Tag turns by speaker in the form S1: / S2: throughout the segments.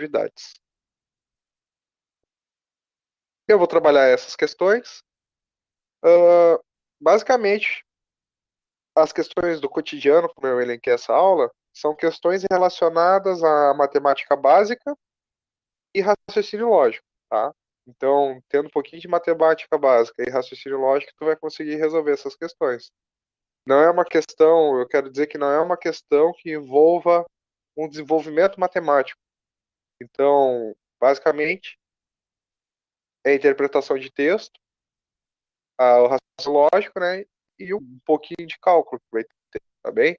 S1: atividades. Eu vou trabalhar essas questões. Basicamente, as questões do cotidiano, como eu elenquei essa aula, são questões relacionadas à matemática básica e raciocínio lógico, tá? Então, tendo um pouquinho de matemática básica e raciocínio lógico, tu vai conseguir resolver essas questões. Não é uma questão, eu quero dizer que não é uma questão que envolva um desenvolvimento matemático. Então, basicamente, é interpretação de texto, o raciocínio lógico, né? E um pouquinho de cálculo que vai ter, tá bem?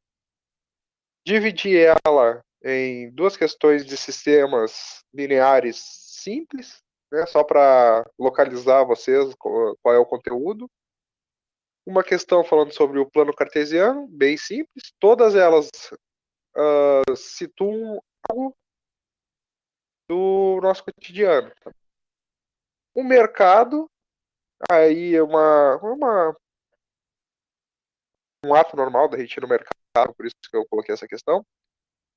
S1: Dividir ela em duas questões de sistemas lineares simples, né? Só para localizar vocês qual é o conteúdo. Uma questão falando sobre o plano cartesiano, bem simples. Todas elas situam algo do nosso cotidiano. O mercado, aí é um ato normal da gente ir no mercado, por isso que eu coloquei essa questão.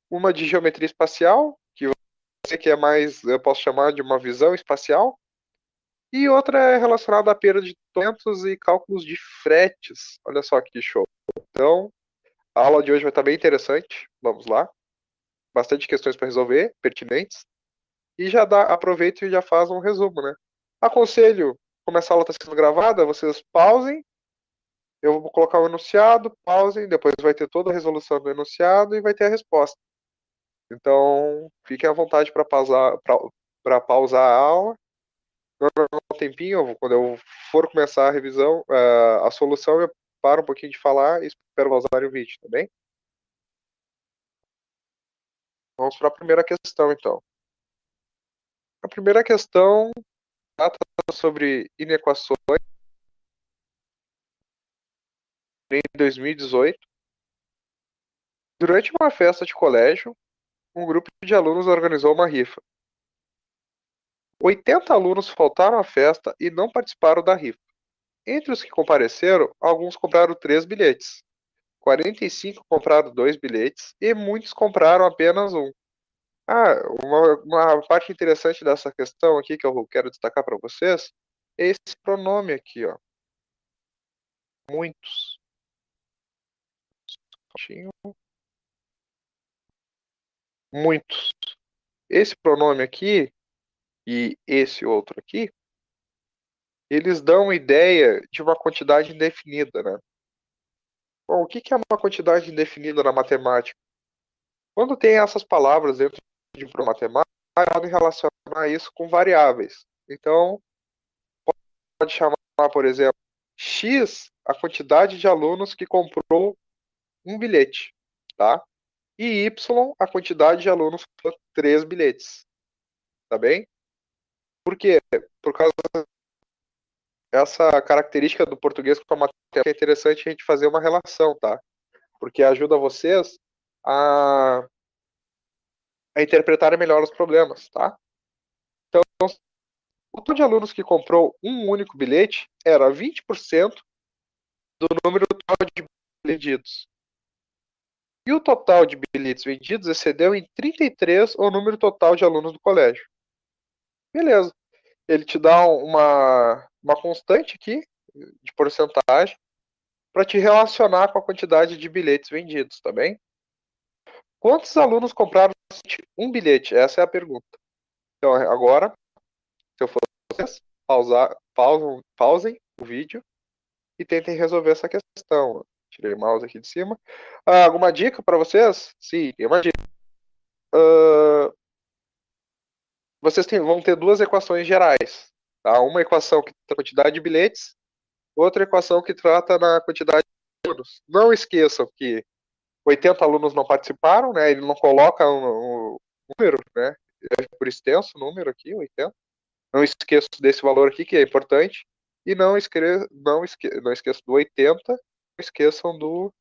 S1: Uma de geometria espacial, que você que é mais, eu posso chamar de uma visão espacial. E outra é relacionada à perda de documentos e cálculos de fretes. Olha só que show. Então, a aula de hoje vai estar bem interessante. Vamos lá. Bastante questões para resolver, pertinentes. E já aproveita e já faz um resumo, né? Aconselho, como essa aula está sendo gravada, vocês pausem. Eu vou colocar o enunciado, pausem, depois vai ter toda a resolução do enunciado e vai ter a resposta. Então, fiquem à vontade para pausar a aula. Um tempinho, quando eu for começar a revisão, a solução, eu paro um pouquinho de falar e espero pausar o vídeo, tá bem? Vamos para a primeira questão, então. A primeira questão trata sobre inequações em 2018. Durante uma festa de colégio, um grupo de alunos organizou uma rifa. 80 alunos faltaram à festa e não participaram da rifa. Entre os que compareceram, alguns compraram 3 bilhetes. 45 compraram 2 bilhetes e muitos compraram apenas um. Uma parte interessante dessa questão aqui que eu quero destacar para vocês é esse pronome aqui, ó. Muitos. Muitos. Esse pronome aqui e esse outro aqui, eles dão uma ideia de uma quantidade indefinida, né? Bom, o que é uma quantidade indefinida na matemática? Quando tem essas palavras dentro de um programa matemático, podem relacionar isso com variáveis. Então, pode chamar, por exemplo, X, a quantidade de alunos que comprou um bilhete, tá? E Y, a quantidade de alunos que comprou 3 bilhetes, tá bem? Por quê? Por causa dessa característica do português com a matemática, é interessante a gente fazer uma relação, tá? Porque ajuda vocês a, a interpretarem melhor os problemas, tá? Então, o total de alunos que comprou um único bilhete era 20% do número total de vendidos. E o total de bilhetes vendidos excedeu em 33 o número total de alunos do colégio. Beleza. Ele te dá uma constante aqui, de porcentagem, para te relacionar com a quantidade de bilhetes vendidos, tá bem? Quantos alunos compraram um bilhete? Essa é a pergunta. Então, agora, se eu for vocês, pausem o vídeo e tentem resolver essa questão. Tirei o mouse aqui de cima. Alguma dica para vocês? Sim, tem uma dica. Vocês vão ter duas equações gerais. Tá? Uma equação que trata a quantidade de bilhetes, outra equação que trata na quantidade de alunos. Não esqueçam que 80 alunos não participaram, né? Ele não coloca um número, né? É por extenso o número aqui, 80. Não esqueço desse valor aqui, que é importante. E não esqueçam do 80, não esqueçam do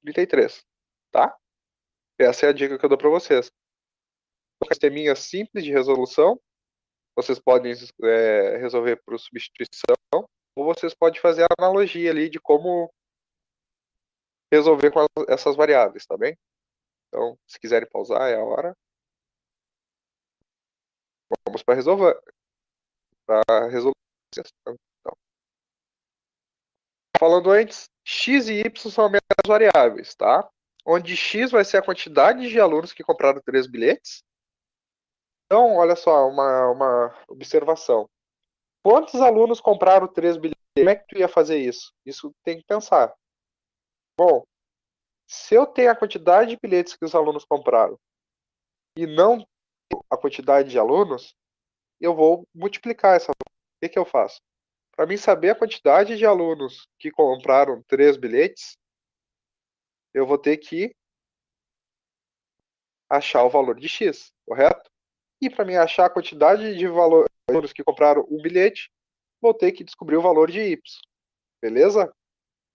S1: 33, tá? Essa é a dica que eu dou para vocês. Um sisteminha simples de resolução. Vocês podem resolver por substituição, ou vocês podem fazer a analogia ali de como resolver com essas variáveis, tá bem? Então, se quiserem pausar, é a hora. Vamos para resolver. Para resolver. Então, falando antes, x e y são as mesmas variáveis, tá? Onde x vai ser a quantidade de alunos que compraram 3 bilhetes. Então, olha só, uma observação. Quantos alunos compraram 3 bilhetes? Como é que tu ia fazer isso? Isso tem que pensar. Bom, se eu tenho a quantidade de bilhetes que os alunos compraram e não a quantidade de alunos, eu vou multiplicar essa. O que eu faço? Para mim saber a quantidade de alunos que compraram 3 bilhetes, eu vou ter que achar o valor de x, correto? E para mim achar a quantidade de alunos que compraram um bilhete, vou ter que descobrir o valor de y, beleza?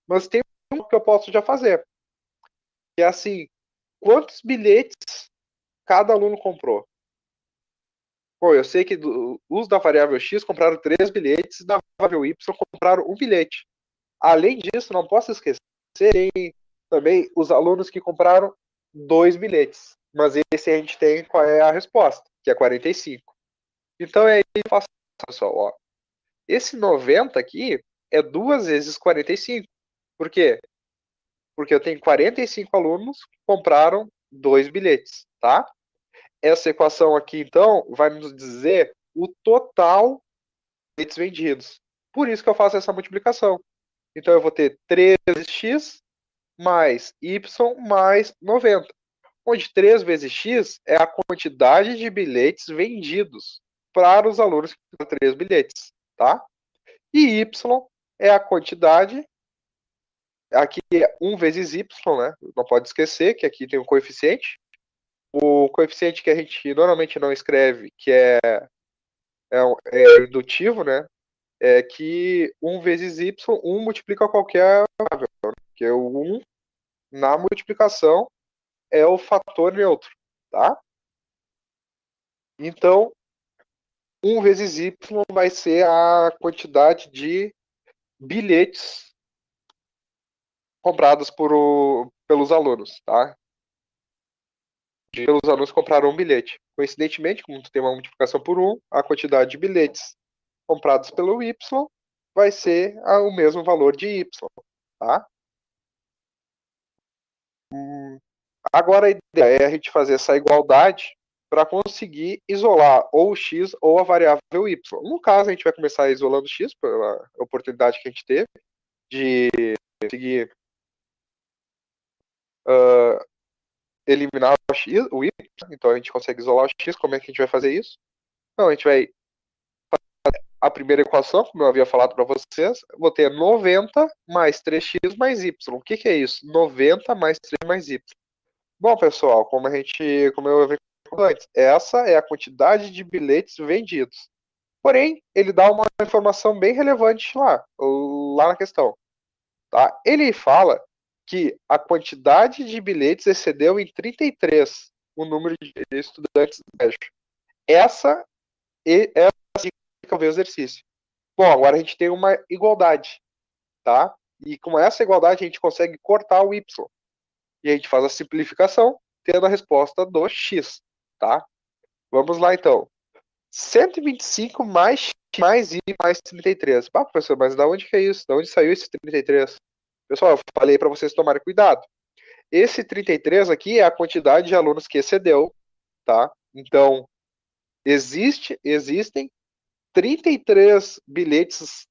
S1: Mas tem um que eu posso já fazer, que é assim, quantos bilhetes cada aluno comprou? Pô, eu sei que os da variável x compraram 3 bilhetes e da variável y compraram um bilhete. Além disso, não posso esquecer, tem também os alunos que compraram 2 bilhetes. Mas esse a gente tem qual é a resposta, que é 45. Então é aí, pessoal, ó. Esse 90 aqui é 2 vezes 45. Por quê? Porque eu tenho 45 alunos que compraram 2 bilhetes, tá? Essa equação aqui, então, vai nos dizer o total de bilhetes vendidos. Por isso que eu faço essa multiplicação. Então, eu vou ter 3 vezes x mais y mais 90. Onde 3 vezes x é a quantidade de bilhetes vendidos para os alunos que têm 3 bilhetes, tá? E y é a quantidade, aqui é 1 vezes y, né? Não pode esquecer que aqui tem um coeficiente. O coeficiente que a gente normalmente não escreve, que é indutivo, né? É que 1 vezes y, 1 multiplica qualquer variável, né? Que é o 1 na multiplicação é o fator neutro, tá? Então, 1 vezes y vai ser a quantidade de bilhetes comprados pelos alunos, tá? Pelos alunos compraram um bilhete. Coincidentemente, como tu tem uma multiplicação por 1, a quantidade de bilhetes comprados pelo y vai ser o mesmo valor de y, tá? Agora a ideia é a gente fazer essa igualdade para conseguir isolar ou o x ou a variável y. No caso, a gente vai começar isolando o x, pela oportunidade que a gente teve de conseguir eliminar o x, o y. Então a gente consegue isolar o x. Como é que a gente vai fazer isso? Então a gente vai fazer a primeira equação, como eu havia falado para vocês. Vou ter 90 mais 3x mais y. O que é isso? 90 mais 3 mais y. Bom, pessoal, como eu havia falado antes, essa é a quantidade de bilhetes vendidos. Porém, ele dá uma informação bem relevante lá na questão. Tá? Ele fala que a quantidade de bilhetes excedeu em 33 o número de estudantes do colégio. Essa é o exercício. Bom, agora a gente tem uma igualdade, tá? E com essa igualdade a gente consegue cortar o y. E a gente faz a simplificação, tendo a resposta do x, tá? Vamos lá, então. 125 mais i mais 33. Ah, professor, mas da onde que é isso? Da onde saiu esse 33? Pessoal, eu falei para vocês tomarem cuidado. Esse 33 aqui é a quantidade de alunos que excedeu, tá? Então, existem 33 bilhetes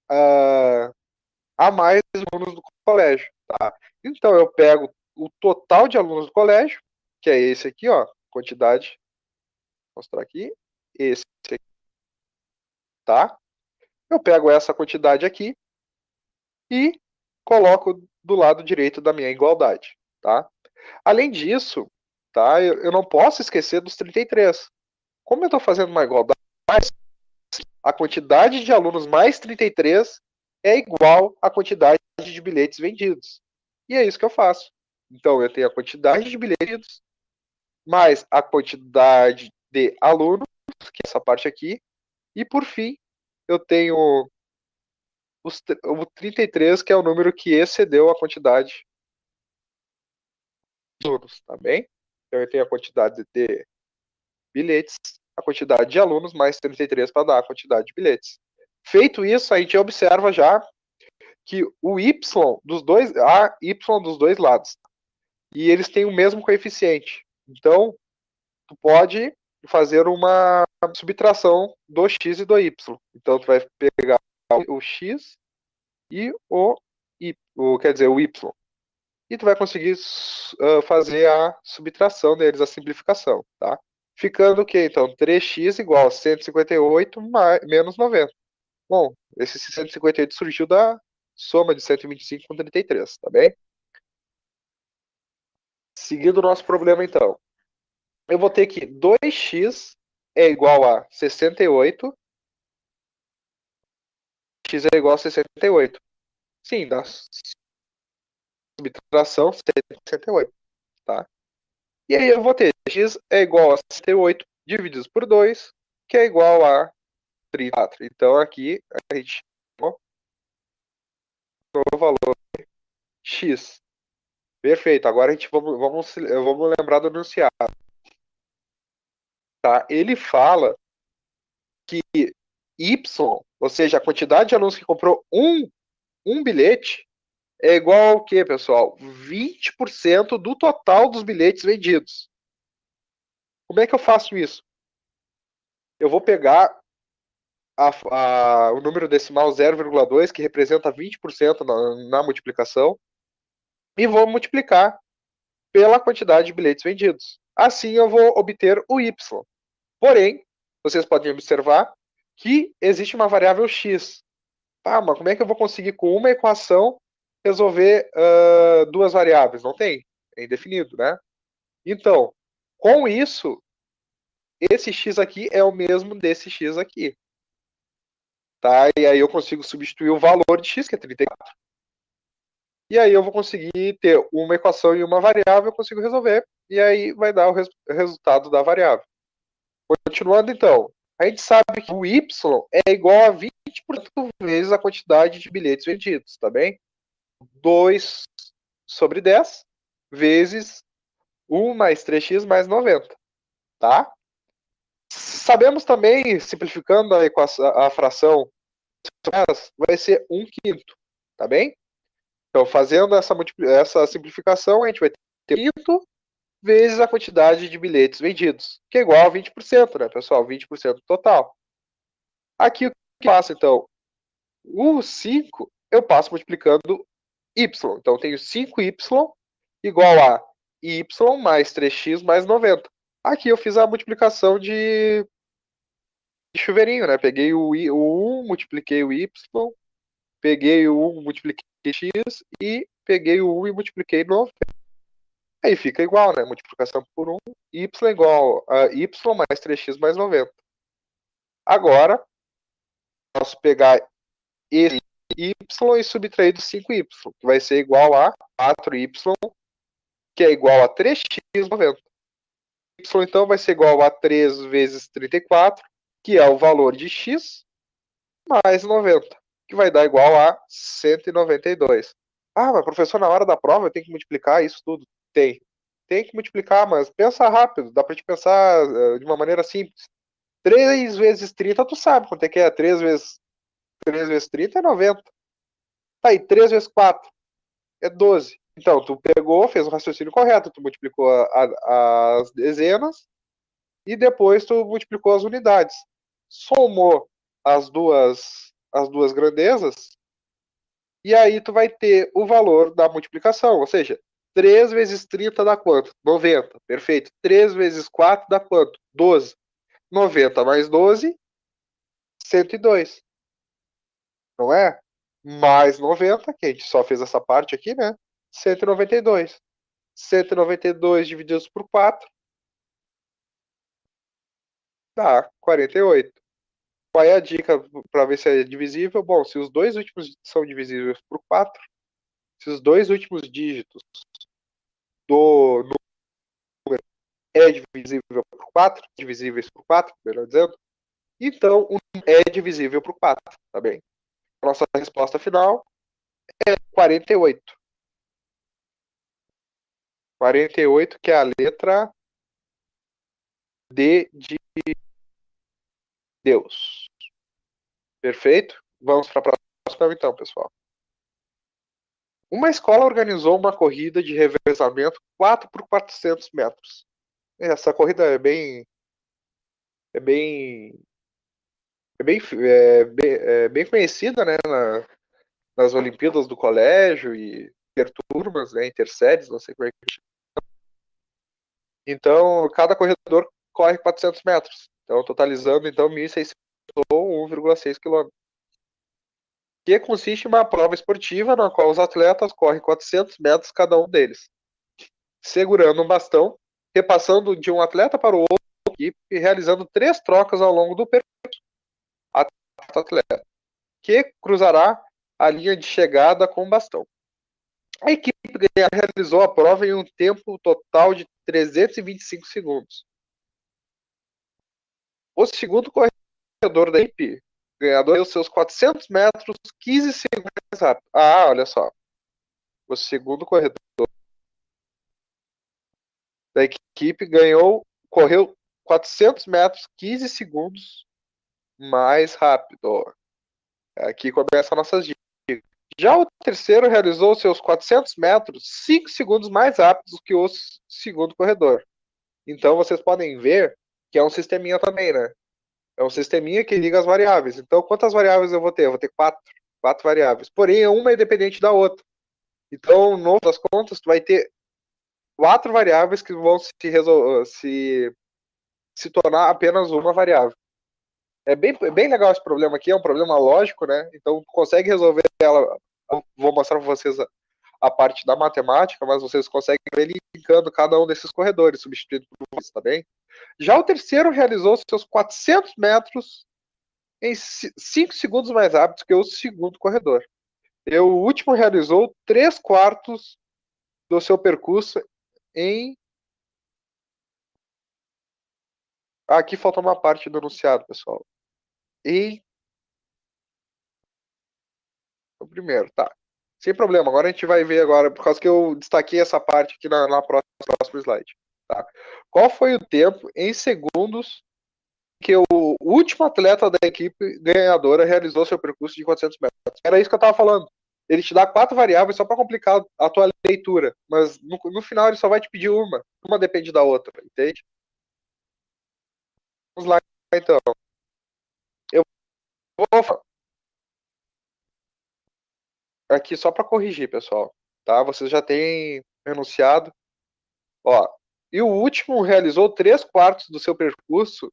S1: a mais de alunos do colégio, tá? Então, eu pego o total de alunos do colégio, que é esse aqui, ó, quantidade, vou mostrar aqui, esse aqui, tá? Eu pego essa quantidade aqui e coloco do lado direito da minha igualdade, tá? Além disso, tá? Eu não posso esquecer dos 33. Como eu estou fazendo uma igualdade, a quantidade de alunos mais 33 é igual à quantidade de bilhetes vendidos. E é isso que eu faço. Então, eu tenho a quantidade de bilhetes mais a quantidade de alunos, que é essa parte aqui, e por fim, eu tenho o 33, que é o número que excedeu a quantidade alunos, tá bem? Então eu tenho a quantidade de bilhetes, a quantidade de alunos, mais 33 para dar a quantidade de bilhetes. Feito isso, a gente observa já que o y dos dois, a y dos dois lados, e eles têm o mesmo coeficiente. Então, tu pode fazer uma subtração do x e do y. Então, tu vai pegar o x e o y, quer dizer, o y. E tu vai conseguir fazer a subtração deles, a simplificação, tá? Ficando o quê? Então, 3x igual a 158 menos 90. Bom, esse 158 surgiu da soma de 125 com 33, tá bem? Seguindo o nosso problema, então. Eu vou ter que 2x é igual a 68. X é igual a 68. Sim, dá subtração 168, tá? E aí eu vou ter x é igual a 68 divididos por 2, que é igual a 34. Então aqui a gente chama o valor x. Perfeito. Agora a gente vamos lembrar do enunciado. Tá? Ele fala que y, ou seja, a quantidade de alunos que comprou um bilhete, é igual ao quê, pessoal? 20% do total dos bilhetes vendidos. Como é que eu faço isso? Eu vou pegar o número decimal 0,2, que representa 20% na multiplicação, e vou multiplicar pela quantidade de bilhetes vendidos. Assim eu vou obter o y. Porém, vocês podem observar que existe uma variável x. Ah, mas como é que eu vou conseguir com uma equação resolver duas variáveis? Não tem. É indefinido, né? Então, com isso, esse x aqui é o mesmo desse x aqui. Tá? E aí eu consigo substituir o valor de x, que é 34. E aí eu vou conseguir ter uma equação e uma variável, eu consigo resolver. E aí vai dar o resultado da variável. Continuando então. A gente sabe que o y é igual a 20% vezes a quantidade de bilhetes vendidos, tá bem? 2 sobre 10 vezes 1 mais 3x mais 90, tá? Sabemos também, simplificando a equação, a fração, vai ser 1/5, tá bem? Então, fazendo essa simplificação, a gente vai ter 5 vezes a quantidade de bilhetes vendidos, que é igual a 20%, né, pessoal? 20% total. Aqui o que eu faço, então? O 5 eu passo multiplicando y. Então, eu tenho 5y igual a y mais 3x mais 90. Aqui eu fiz a multiplicação de chuveirinho, né? Peguei o 1, multipliquei o y, peguei o 1, multipliquei x e peguei o 1 e multipliquei 90. Aí fica igual, né? Multiplicação por 1, y igual a y mais 3x mais 90. Agora, posso pegar esse y e subtrair do 5y, que vai ser igual a 4y, que é igual a 3x 90. Y, então, vai ser igual a 3 vezes 34, que é o valor de x, mais 90, que vai dar igual a 192. Ah, mas professor, na hora da prova eu tenho que multiplicar isso tudo? Tem que multiplicar, mas pensa rápido, dá pra te pensar de uma maneira simples. 3 vezes 30, tu sabe quanto é que é. 3 vezes 30 é 90. Tá aí, 3 vezes 4 é 12. Então, tu pegou, fez o raciocínio correto, tu multiplicou as dezenas e depois tu multiplicou as unidades. Somou as duas grandezas e aí tu vai ter o valor da multiplicação, ou seja, 3 vezes 30 dá quanto? 90, perfeito. 3 vezes 4 dá quanto? 12. 90 mais 12, 102. Não é? Mais 90, que a gente só fez essa parte aqui, né? 192. 192 divididos por 4 dá 48. Qual é a dica para ver se é divisível? Bom, se os dois últimos são divisíveis por 4, se os dois últimos dígitos do número é divisível por 4, divisíveis por 4, melhor dizendo, então o número é divisível por 4, tá bem? Nossa resposta final é 48. 48, que é a letra D de Deus. Perfeito? Vamos para a próxima então, pessoal. Uma escola organizou uma corrida de revezamento 4 por 400 metros. Essa corrida é bem conhecida, né, nas Olimpíadas do colégio e interturmas, né, interséries, não sei como é que chama. Então, cada corredor corre 400 metros. Então, totalizando, então, 1.600 ou 1,6 km. Que consiste em uma prova esportiva na qual os atletas correm 400 metros cada um deles, segurando um bastão, repassando de um atleta para o outro equipe e realizando 3 trocas ao longo do percurso. Atleta que cruzará a linha de chegada com o bastão. A equipe realizou a prova em um tempo total de 325 segundos. O segundo corredor da equipe, ganhador, deu seus 400 metros 15 segundos mais rápido. Ah, olha só. O segundo corredor da equipe correu 400 metros 15 segundos mais rápido. Aqui começam nossas dicas. Já o terceiro realizou seus 400 metros 5 segundos mais rápidos que o segundo corredor. Então vocês podem ver que é um sisteminha também, né? É um sisteminha que liga as variáveis. Então quantas variáveis eu vou ter? Eu vou ter 4 variáveis. Porém, uma é independente da outra. Então, no fim das contas, tu vai ter 4 variáveis que vão se tornar apenas uma variável. É bem legal esse problema aqui, é um problema lógico, né? Então, tu consegue resolver ela. Vou mostrar para vocês a parte da matemática, mas vocês conseguem ver linkando cada um desses corredores, substituindo por vocês, tá bem? Já o terceiro realizou seus 400 metros em 5 segundos mais rápidos que o segundo corredor. E o último realizou 3/4 do seu percurso em... Aqui falta uma parte do enunciado, pessoal. O primeiro, tá. Sem problema, agora a gente vai ver agora, por causa que eu destaquei essa parte aqui na próximo slide. Tá? Qual foi o tempo em segundos que o último atleta da equipe ganhadora realizou seu percurso de 400 metros? Era isso que eu estava falando. Ele te dá 4 variáveis só para complicar a tua leitura, mas no final ele só vai te pedir uma. Uma depende da outra, entende? Vamos lá, então. Eu vou aqui só para corrigir, pessoal. Tá? Vocês já têm enunciado. Ó, e o último realizou 3/4 do seu percurso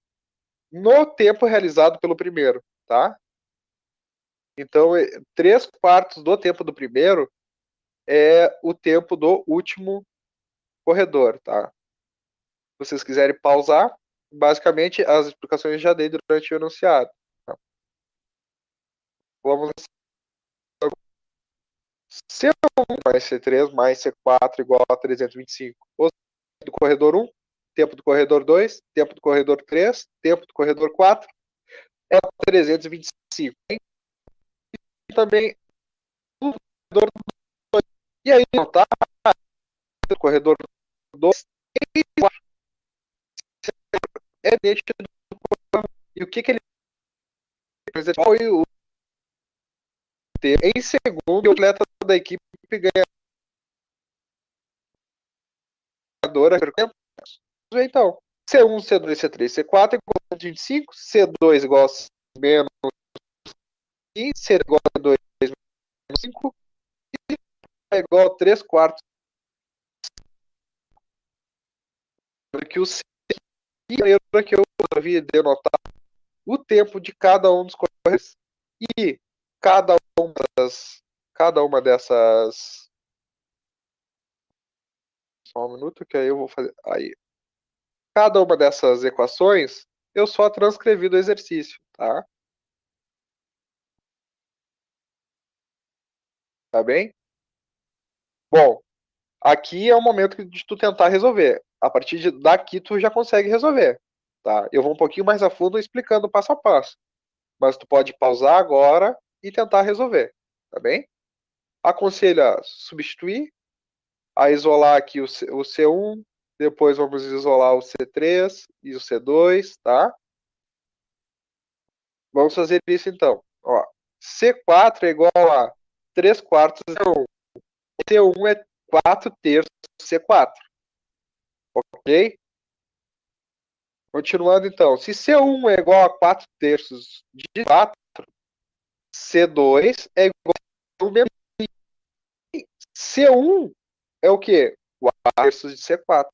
S1: no tempo realizado pelo primeiro, tá? Então, 3/4 do tempo do primeiro é o tempo do último corredor, tá? Se vocês quiserem pausar, basicamente as explicações já dei durante o enunciado. Tá? Vamos C1 mais C3 mais C4 igual a 325. Ou do corredor 1, tempo do corredor 2, tempo do corredor 3, tempo do corredor 4 é 325. E também o corredor 2. E aí, tá? O corredor 2 e 4 é nítido. E o que ele foi o tempo em segundo o atleta da equipe ganhadora. Então, C1, C2, C3, C4 igual a 25, C2 igual a menos 15, C igual a 2 menos 5 e é igual a 3/4 que o C que eu havia denotar o tempo de cada um dos corredores e cada uma dessas só um minuto que aí eu vou fazer aí cada uma dessas equações eu só transcrevi do exercício, tá? Tá bem? Bom, aqui é o momento de tu tentar resolver. A partir daqui tu já consegue resolver, tá? Eu vou um pouquinho mais a fundo explicando passo a passo, mas tu pode pausar agora e tentar resolver, tá bem? Aconselho a substituir, a isolar aqui o C1, depois vamos isolar o C3 e o C2, tá? Vamos fazer isso então. Ó, C4 é igual a 3 quartos de C1. C1 é 4 terços de C4. Ok? Continuando então. Se C1 é igual a 4 terços de 4, C2 é igual a 1 menos C1 é o quê? 4 terços de C4.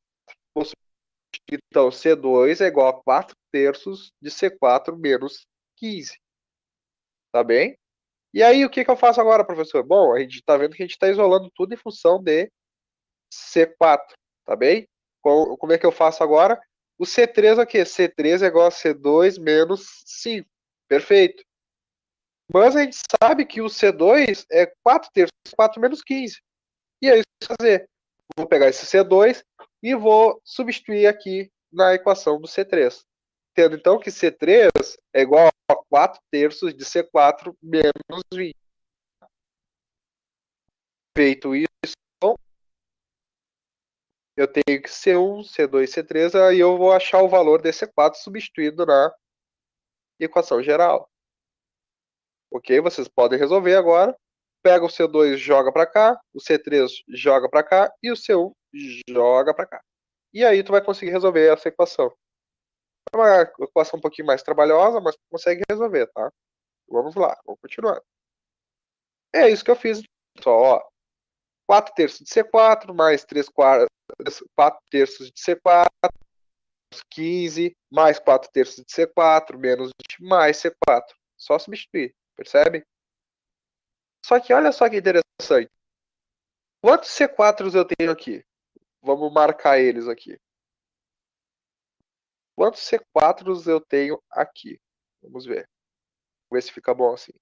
S1: Então, C2 é igual a 4 terços de C4 menos 15. Tá bem? E aí, o que eu faço agora, professor? Bom, a gente está vendo que a gente está isolando tudo em função de C4. Tá bem? Como é que eu faço agora? O C3 é o quê? C3 é igual a C2 menos 5. Perfeito. Mas a gente sabe que o C2 é 4 terços de C4 menos 15. E é isso que eu vou fazer. Vou pegar esse C2 e vou substituir aqui na equação do C3. Tendo então que C3 é igual a 4 terços de C4 menos 20. Feito isso, eu tenho que C1, C2, C3, aí eu vou achar o valor desse C4 substituído na equação geral. Ok? Vocês podem resolver agora. Pega o C2, joga para cá, o C3 joga para cá e o C1 joga para cá. E aí tu vai conseguir resolver essa equação. É uma equação um pouquinho mais trabalhosa, mas tu consegue resolver, tá? Vamos lá, vamos continuar. É isso que eu fiz. Só, ó, 4 terços de C4 mais 4 terços de C4, 15, mais 4 terços de C4, menos 20, mais C4. Só substituir, percebe? Só que olha só que interessante. Quantos C4s eu tenho aqui? Vamos marcar eles aqui. Quantos C4s eu tenho aqui? Vamos ver. Vamos ver se fica bom assim.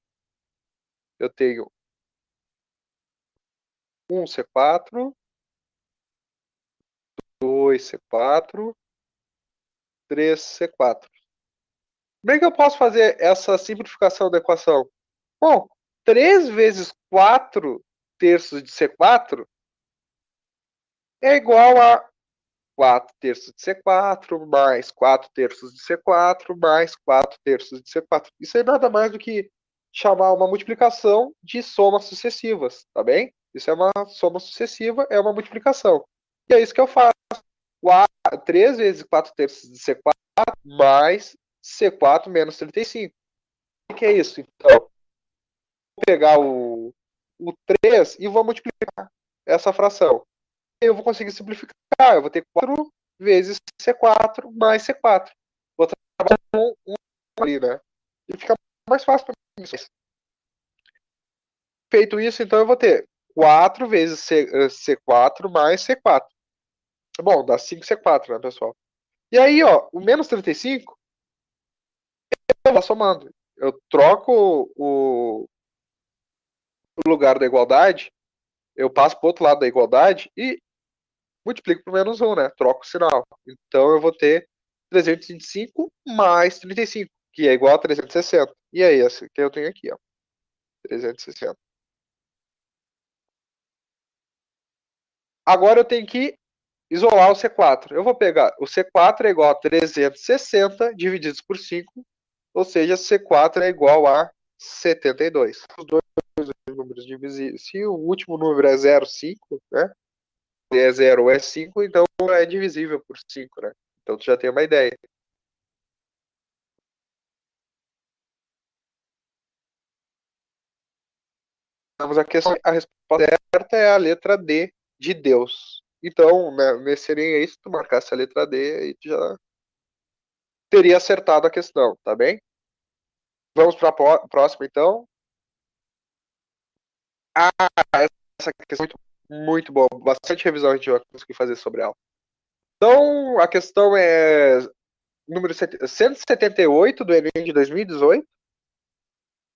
S1: Eu tenho um C4, 2 C4, 3 C4. Como é que eu posso fazer essa simplificação da equação? Bom, 3 vezes 4 terços de C4 é igual a 4 terços de C4 mais 4 terços de C4 mais 4 terços de C4. Isso é nada mais do que chamar uma multiplicação de somas sucessivas, tá bem? Isso é uma soma sucessiva, é uma multiplicação. E é isso que eu faço. 3 vezes 4 terços de C4 mais C4 menos 35. O que é isso? Então, vou pegar o 3 e vou multiplicar essa fração. Eu vou conseguir simplificar. Eu vou ter 4 vezes C4 mais C4. Vou trabalhar com um ali, né? E fica mais fácil para mim. Feito isso, então eu vou ter 4 vezes C4 mais C4. Bom, dá 5C4, né, pessoal? E aí, ó, o menos 35, eu vou somando. Eu troco o lugar da igualdade, eu passo para o outro lado da igualdade e multiplico por menos 1, né? Troco o sinal. Então eu vou ter 325 mais 35, que é igual a 360. E é esse que eu tenho aqui, ó. 360. Agora eu tenho que isolar o C4. Eu vou pegar o C4 é igual a 360 divididos por 5, ou seja, C4 é igual a 72. Os dois números divisíveis. Se o último número é 0,5, né? Se é 0 ou é 5, então é divisível por 5, né? Então tu já tem uma ideia. Vamos à questão. A resposta certa é a letra D, de Deus. Então, né, seria isso, tu marcasse a letra D e tu já teria acertado a questão, tá bem? Vamos para a próxima, então. Ah, essa questão é muito boa. Bastante revisão a gente vai conseguir fazer sobre ela. Então, a questão é número 178 do Enem de 2018.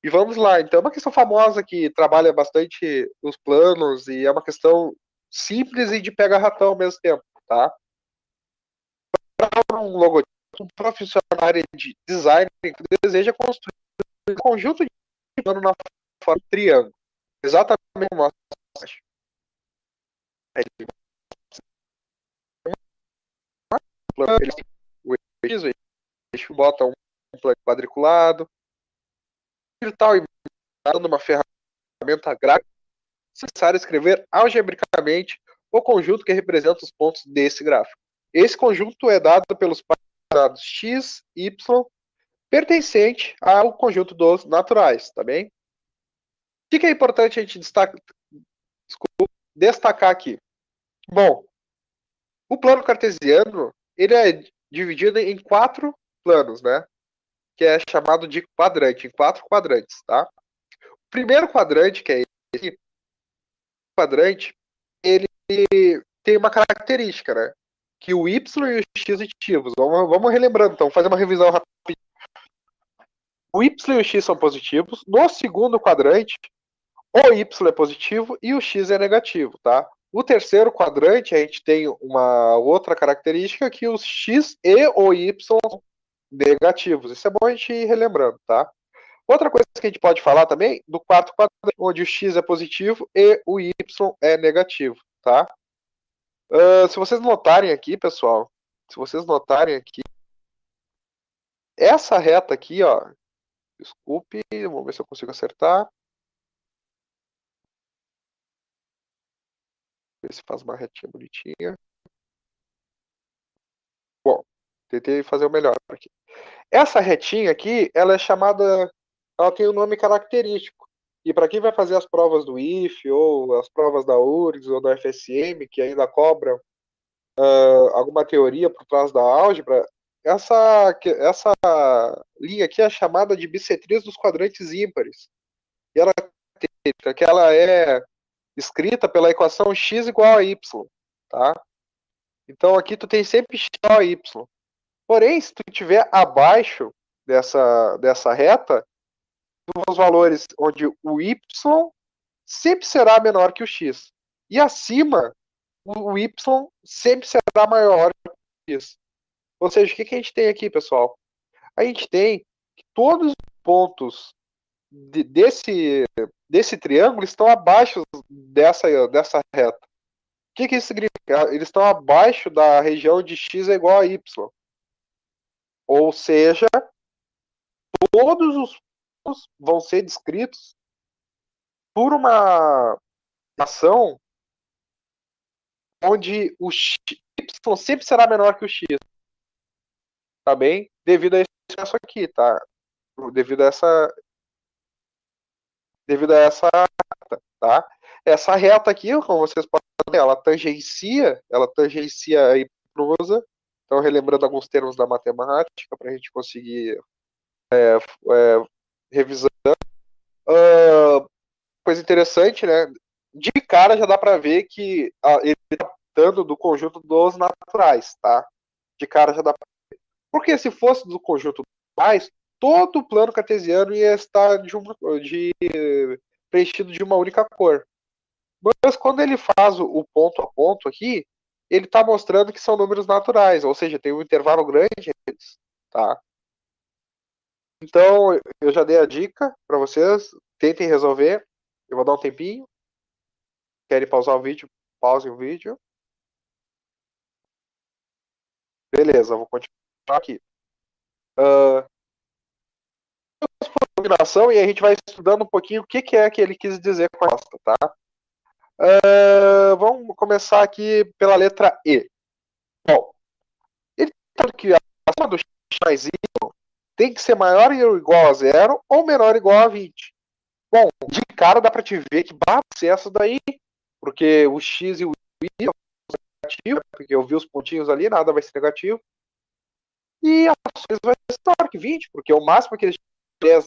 S1: E vamos lá. Então, é uma questão famosa que trabalha bastante os planos e é uma questão simples e de pega-ratão ao mesmo tempo, tá? Para um logotipo, um profissional de design que deseja construir um conjunto de plano na forma de triângulo. Exatamente como plano, eles têm o eixo, bota um plano quadriculado, e tal, e dando uma ferramenta gráfica, é necessário escrever algebricamente o conjunto que representa os pontos desse gráfico. Esse conjunto é dado pelos dados x, y, pertencente ao conjunto dos naturais, tá bem? O que é importante a gente destacar aqui? Bom, o plano cartesiano, ele é dividido em 4 planos, né? Que é chamado de quadrante, em 4 quadrantes, tá? O primeiro quadrante, que é esse quadrante, ele tem uma característica, né? Que o y e o x positivos. Vamos relembrando, então, fazer uma revisão rápida. O y e o x são positivos. No segundo quadrante, o y é positivo e o x é negativo, tá? O terceiro quadrante, a gente tem uma outra característica que os x e o y são negativos. Isso é bom a gente ir relembrando, tá? Outra coisa que a gente pode falar também do quarto quadrante, onde o x é positivo e o y é negativo, tá? Se vocês notarem aqui, pessoal, se vocês notarem aqui, essa reta aqui, ó, desculpe, vamos ver se eu consigo acertar. Ver se faz uma retinha bonitinha. Bom, tentei fazer o melhor aqui. Essa retinha aqui, ela é chamada, ela tem um nome característico. E para quem vai fazer as provas do IF, ou as provas da URGS, ou da FSM, que ainda cobram alguma teoria por trás da álgebra, essa linha aqui é chamada de bissetriz dos quadrantes ímpares. E ela que ela é escrita pela equação x igual a y, tá? Então aqui tu tem sempre x igual a y. Porém, se tu estiver abaixo dessa reta, os valores onde o y sempre será menor que o x. E acima, o y sempre será maior que o x. Ou seja, o que a gente tem aqui, pessoal? A gente tem que todos os pontos desse triângulo estão abaixo dessa reta. O que isso significa? Eles estão abaixo da região de x é igual a y. Ou seja, todos os pontos vão ser descritos por uma ação onde o y sempre será menor que o x. Tá bem? Devido a esse processo aqui, tá? Devido a essa reta, tá? Essa reta aqui, como vocês podem ver, ela tangencia a hipotenusa. Então, relembrando alguns termos da matemática para a gente conseguir revisando. Coisa interessante, né? De cara já dá para ver que ele está dando do conjunto dos naturais, tá? De cara já dá para ver. Porque se fosse do conjunto dos naturais, todo o plano cartesiano ia estar preenchido de uma única cor. Mas quando ele faz o ponto a ponto aqui, ele está mostrando que são números naturais, ou seja, tem um intervalo grande entre eles, tá? Então, eu já dei a dica para vocês, tentem resolver. Eu vou dar um tempinho. Querem pausar o vídeo? Pause o vídeo. Beleza, vou continuar aqui. Combinação, e a gente vai estudando um pouquinho o que é que ele quis dizer com a resposta, tá? Vamos começar aqui pela letra E. Bom, ele está que a soma do x mais y tem que ser maior ou igual a 0 ou menor ou igual a 20. Bom, de cara dá para te ver que vai ser essa daí, porque o x e o y são negativos, porque eu vi os pontinhos ali, nada vai ser negativo. E a ações vai ser menor que 20, porque o máximo que eles 10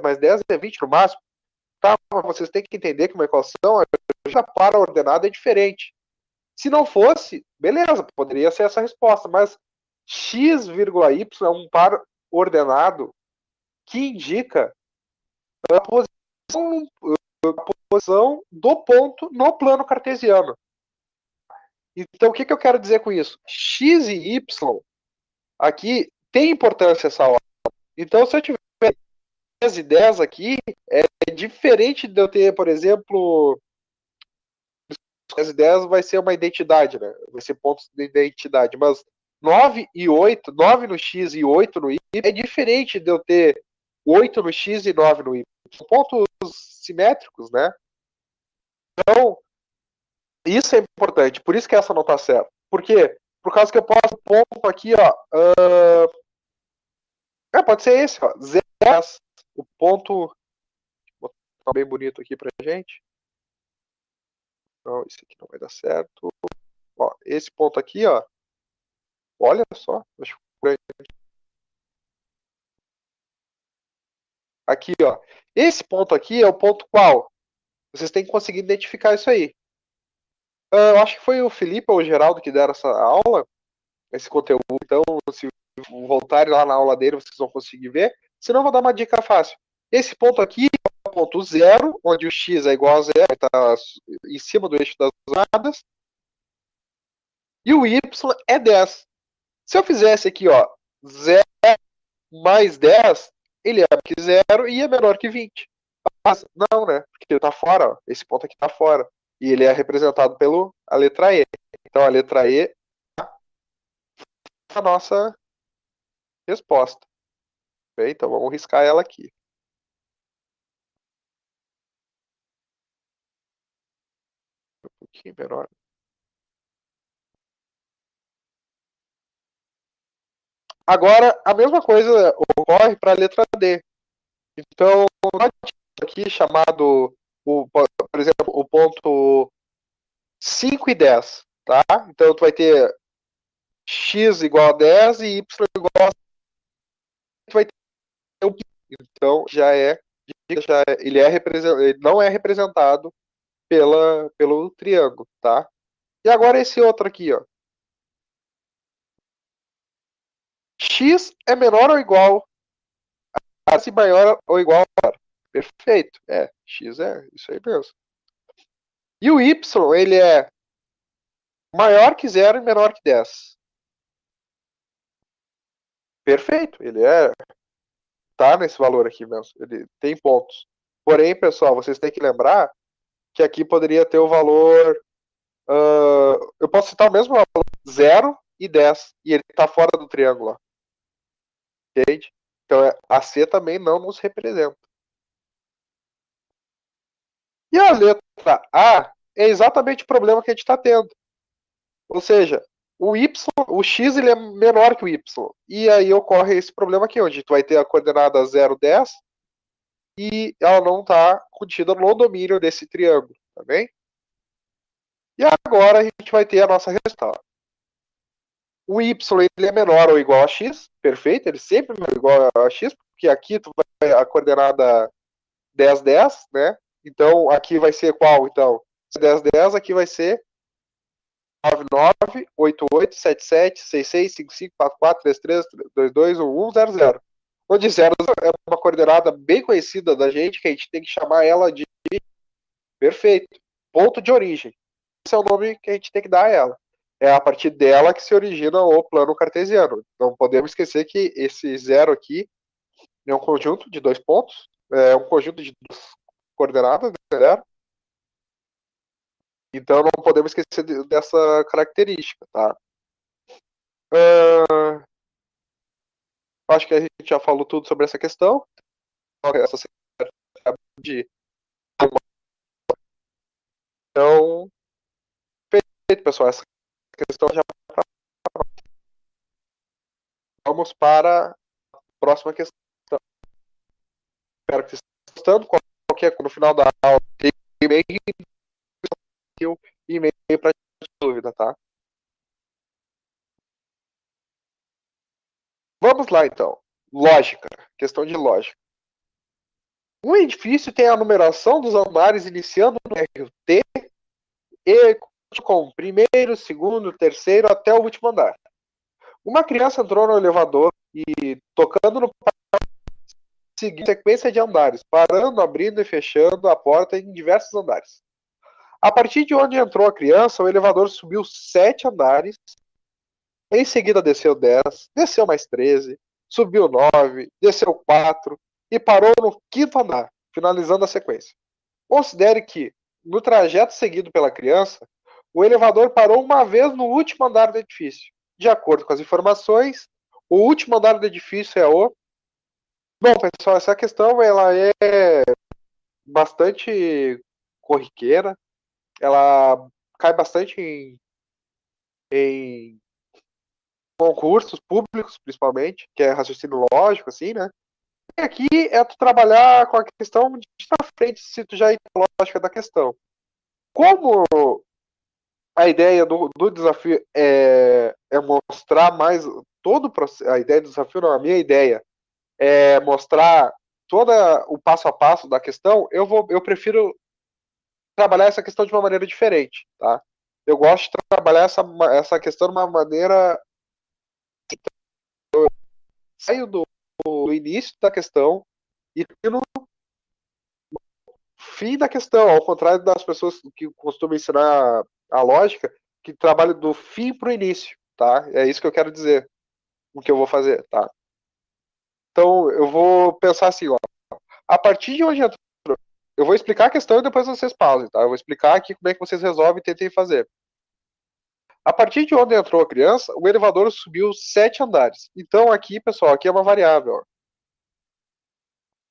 S1: mais 10 é 20 no máximo. Tá, mas vocês têm que entender que uma equação já para ordenada é diferente. Se não fosse, beleza, poderia ser essa resposta, mas x, y é um par ordenado que indica a posição do ponto no plano cartesiano. Então, o que eu quero dizer com isso? X e y aqui tem importância essa hora. Então, se eu tiver 10 e 10 aqui, é diferente de eu ter, por exemplo, 10 e 10 vai ser uma identidade, né? Vai ser pontos de identidade, mas 9 e 8, 9 no X e 8 no Y, é diferente de eu ter 8 no X e 9 no Y. São pontos simétricos, né? Então, isso é importante. Por isso que essa não está certa. Por quê? Por causa que eu posso ponto aqui, ó. Pode ser esse, ó. 0, o ponto. Vou botar bem bonito aqui pra gente. Não, isso aqui não vai dar certo. Ó, esse ponto aqui, ó. Olha só. Aqui, ó. Esse ponto aqui é o ponto qual? Vocês têm que conseguir identificar isso aí. Eu acho que foi o Felipe ou o Geraldo que deram essa aula, esse conteúdo. Então, se voltarem lá na aula dele, vocês vão conseguir ver. Se não, vou dar uma dica fácil. Esse ponto aqui é o ponto 0, onde o x é igual a 0, está em cima do eixo das lados. E o y é 10. Se eu fizesse aqui, ó, 0 mais 10, ele é menor que 0 e é menor que 20. Mas não, né? Porque ele está fora, ó. Esse ponto aqui está fora. E ele é representado pela letra E. Então a letra E é a nossa resposta. Bem, então vamos riscar ela aqui. Um pouquinho menor. Agora, a mesma coisa ocorre para a letra D. Então, aqui chamado, por exemplo, o ponto 5 e 10. Tá? Então, tu vai ter x igual a 10 e y igual a 10. Tu vai ter então, ele não é representado pelo triângulo, tá? E agora esse outro aqui, ó. X é menor ou igual a se maior ou igual a zero. Perfeito. X é isso aí mesmo. E o Y, ele é maior que 0 e menor que 10. Perfeito. Ele tá nesse valor aqui mesmo. Ele tem pontos. Porém, pessoal, vocês têm que lembrar que aqui poderia ter o valor. Eu posso citar o mesmo valor, 0 e 10. E ele está fora do triângulo. Ó. Entende? Então a C também não nos representa. E a letra A é exatamente o problema que a gente está tendo. Ou seja, o x ele é menor que o y. E aí ocorre esse problema aqui, onde tu vai ter a coordenada 0, 10 e ela não está contida no domínio desse triângulo, tá bem? E agora a gente vai ter a nossa resposta. O y ele é menor ou igual a x, perfeito, ele sempre é igual a x, porque aqui tu vai a coordenada 10, 10, né? Então aqui vai ser qual, então? 10, 10, aqui vai ser 99887766554433221100. Onde 0 é uma coordenada bem conhecida da gente, que a gente tem que chamar ela de perfeito, ponto de origem. Esse é o nome que a gente tem que dar a ela. É a partir dela que se origina o plano cartesiano. Não podemos esquecer que esse zero aqui é um conjunto de dois pontos, é um conjunto de duas coordenadas, né? Então não podemos esquecer dessa característica, tá? Acho que a gente já falou tudo sobre essa questão. Essa de... Então, perfeito, pessoal. Essa questão já. Vamos para a próxima questão. Espero que vocês estejam gostando. Qualquer no final da aula tem e-mail para dúvida, tá? Vamos lá, então. Lógica. Questão de lógica. Um edifício tem a numeração dos andares iniciando no RT e com primeiro, segundo, terceiro até o último andar. Uma criança entrou no elevador e, tocando no seguinte sequência de andares, parando, abrindo e fechando a porta em diversos andares. A partir de onde entrou a criança, o elevador subiu 7 andares, em seguida desceu 10, desceu mais 13, subiu 9, desceu 4 e parou no 5º andar, finalizando a sequência. Considere que, no trajeto seguido pela criança, o elevador parou uma vez no último andar do edifício. de acordo com as informações. O último andar do edifício é o... Bom, pessoal, essa questão ela é bastante corriqueira, ela cai bastante em concursos públicos, principalmente, que é raciocínio lógico, assim, né? E aqui é tu trabalhar com a questão de pra frente, se tu já ir na lógica da questão. Como a ideia do desafio é mostrar mais todo o processo, a ideia do desafio não, a minha ideia é mostrar todo o passo a passo da questão, eu prefiro trabalhar essa questão de uma maneira diferente, tá? Eu gosto de trabalhar essa questão de uma maneira saio do início da questão e no fim da questão, ao contrário das pessoas que costumam ensinar a lógica, que trabalham do fim para o início, tá? É isso que eu quero dizer, o que eu vou fazer, tá? Então, eu vou pensar assim, ó. A partir de onde entrou, eu vou explicar a questão e depois vocês pausem, tá? Eu vou explicar aqui como é que vocês resolvem e tentem fazer. A partir de onde entrou a criança, o elevador subiu 7 andares. Então, aqui, pessoal, aqui é uma variável, ó.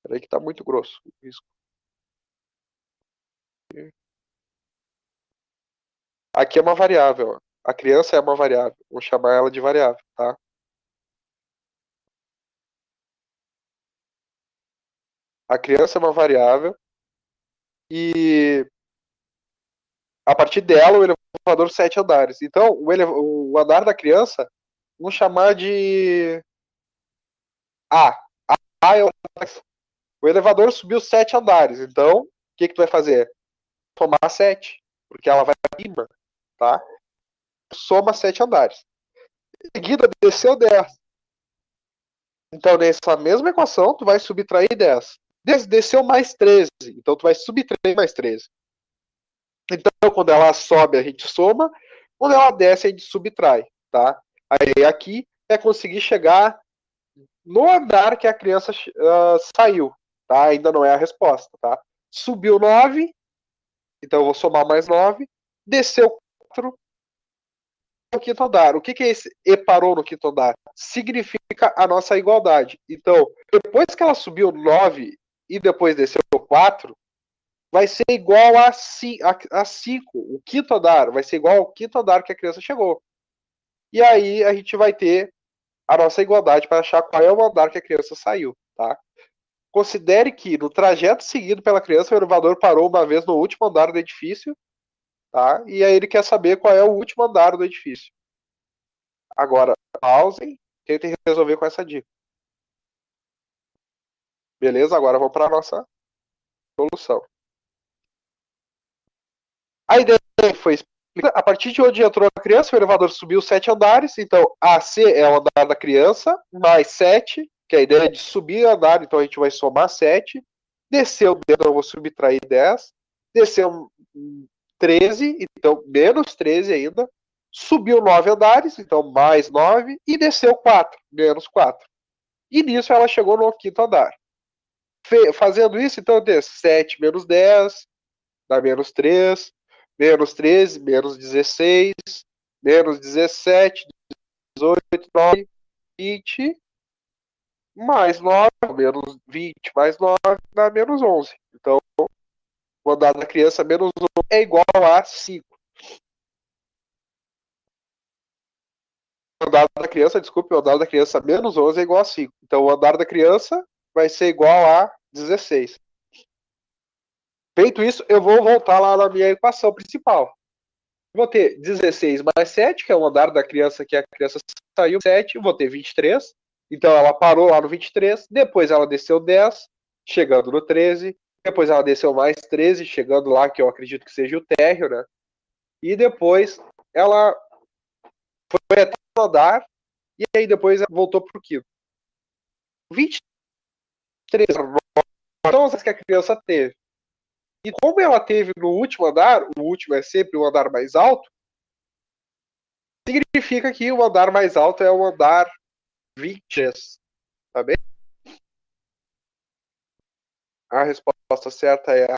S1: Peraí que tá muito grosso. Aqui é uma variável, ó. A criança é uma variável. Vou chamar ela de variável, tá? A criança é uma variável e a partir dela o elevador 7 andares. Então, o andar da criança, vamos chamar de A. A é o elevador subiu 7 andares. Então, o que tu vai fazer? Somar 7, porque ela vai para cima, tá? Soma 7 andares. Em seguida, desceu 10. Então, nessa mesma equação, tu vai subtrair 10. Desceu mais 13. Então, tu vai subtrair mais 13. Então, quando ela sobe, a gente soma. Quando ela desce, a gente subtrai, tá? Aí, aqui é conseguir chegar no andar que a criança saiu, tá? Ainda não é a resposta, tá? Subiu 9, então eu vou somar mais 9. Desceu 4 no quinto andar. O que é esse e parou no quinto andar? Significa a nossa igualdade. Então, depois que ela subiu 9 e depois desceu 4, vai ser igual a 5. O quinto andar vai ser igual ao quinto andar que a criança chegou. E aí a gente vai ter a nossa igualdade para achar qual é o andar que a criança saiu, tá? Considere que no trajeto seguido pela criança, o elevador parou uma vez no último andar do edifício, tá? E aí ele quer saber qual é o último andar do edifício. Agora, pausem, tentem resolver com essa dica. Beleza? Agora vamos para a nossa solução. A ideia foi a partir de onde entrou a criança, o elevador subiu 7 andares, então AC é o andar da criança, mais 7, que é a ideia de subir andar, então a gente vai somar 7. Desceu, então eu vou subtrair 10. Desceu 13, então menos 13 ainda. Subiu 9 andares, então mais 9. E desceu 4, menos 4. E nisso ela chegou no quinto andar. Fazendo isso, então eu tenho 7 menos 10, dá menos 3. Menos 13, menos 16, menos 17, 18, 9, 20, mais 9, menos 20, mais 9, dá menos 11. Então, o andar da criança menos 11 é igual a 5. O andar da criança, desculpe, o andar da criança menos 11 é igual a 5. Então, o andar da criança vai ser igual a 16. Feito isso, eu vou voltar lá na minha equação principal. Vou ter 16 mais 7, que é o andar da criança que a criança saiu, 7, vou ter 23. Então ela parou lá no 23, depois ela desceu 10, chegando no 13, depois ela desceu mais 13, chegando lá, que eu acredito que seja o térreo, né? E depois ela foi até o andar, e aí depois ela voltou para o quinto. 23 são as que a criança teve. E como ela teve no último andar, o último é sempre o andar mais alto, significa que o andar mais alto é o andar 20. Tá bem? A resposta certa é a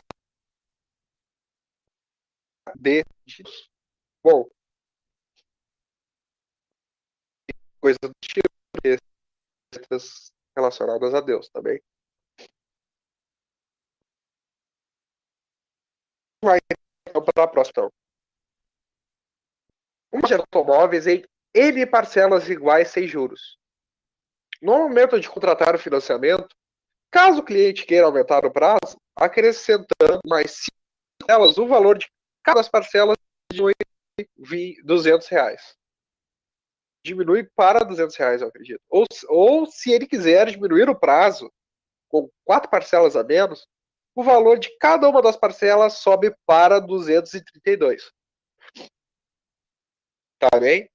S1: D. Bom, coisas do tipo, relacionadas a Deus também. Vai então para a próxima. Então. Uma de automóveis em N parcelas iguais sem juros. No momento de contratar o financiamento, caso o cliente queira aumentar o prazo, acrescentando mais 5 parcelas, o valor de cada parcela diminui R$200. Diminui para R$200, eu acredito. Ou se ele quiser diminuir o prazo com 4 parcelas a menos, o valor de cada uma das parcelas sobe para 232. Tá bem?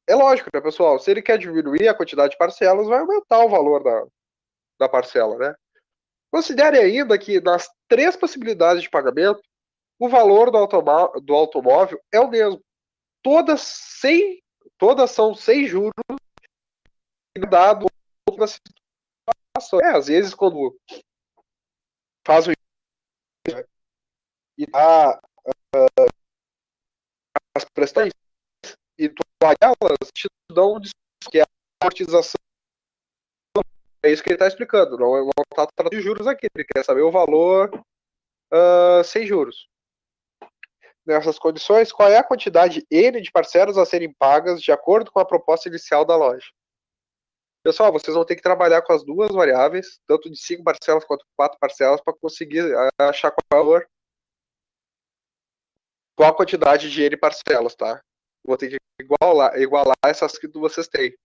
S1: É lógico, né, pessoal? Se ele quer diminuir a quantidade de parcelas, vai aumentar o valor da parcela, né? Considere ainda que nas 3 possibilidades de pagamento, o valor do automóvel é o mesmo. Todas são sem juros, dado outra situação. Às vezes, quando faz o e dá as prestações e tu paga elas, te dão um desconto, que é a amortização. É isso que ele está explicando. Não está tratando de juros aqui. Ele quer saber o valor sem juros. Nessas condições, qual é a quantidade N de parcelas a serem pagas de acordo com a proposta inicial da loja? Pessoal, vocês vão ter que trabalhar com as duas variáveis, tanto de 5 parcelas quanto 4 parcelas, para conseguir achar qual é o valor, qual a quantidade de N parcelas, tá? Vou ter que igualar essas que vocês têm.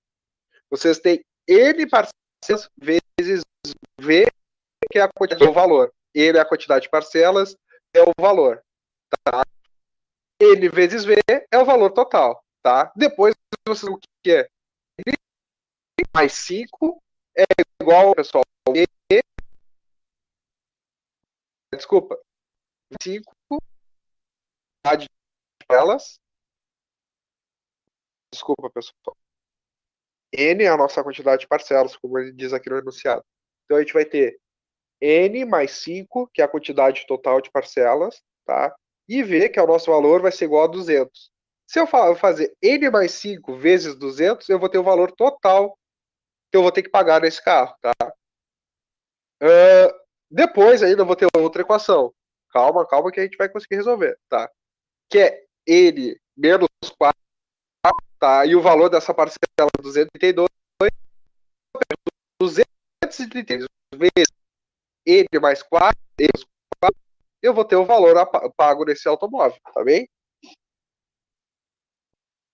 S1: Vocês têm N parcelas vezes V, que é a quantidade do valor. N é a quantidade de parcelas, é o valor. Tá? N vezes V é o valor total. Tá? Depois, vocês vão o que é? N mais 5 é igual, pessoal, E, desculpa, 5 de elas. Desculpa, pessoal. N é a nossa quantidade de parcelas, como ele diz aqui no enunciado. Então, a gente vai ter N mais 5, que é a quantidade total de parcelas, tá? E V, que é o nosso valor, vai ser igual a 200. Se eu fazer N mais 5 vezes 200, eu vou ter o valor total que eu vou ter que pagar nesse carro, tá? Depois ainda eu vou ter outra equação. Calma que a gente vai conseguir resolver, tá? Que é N menos 4, tá? E o valor dessa parcela é 232. 232 vezes N mais 4, eu vou ter o valor pago nesse automóvel, tá bem?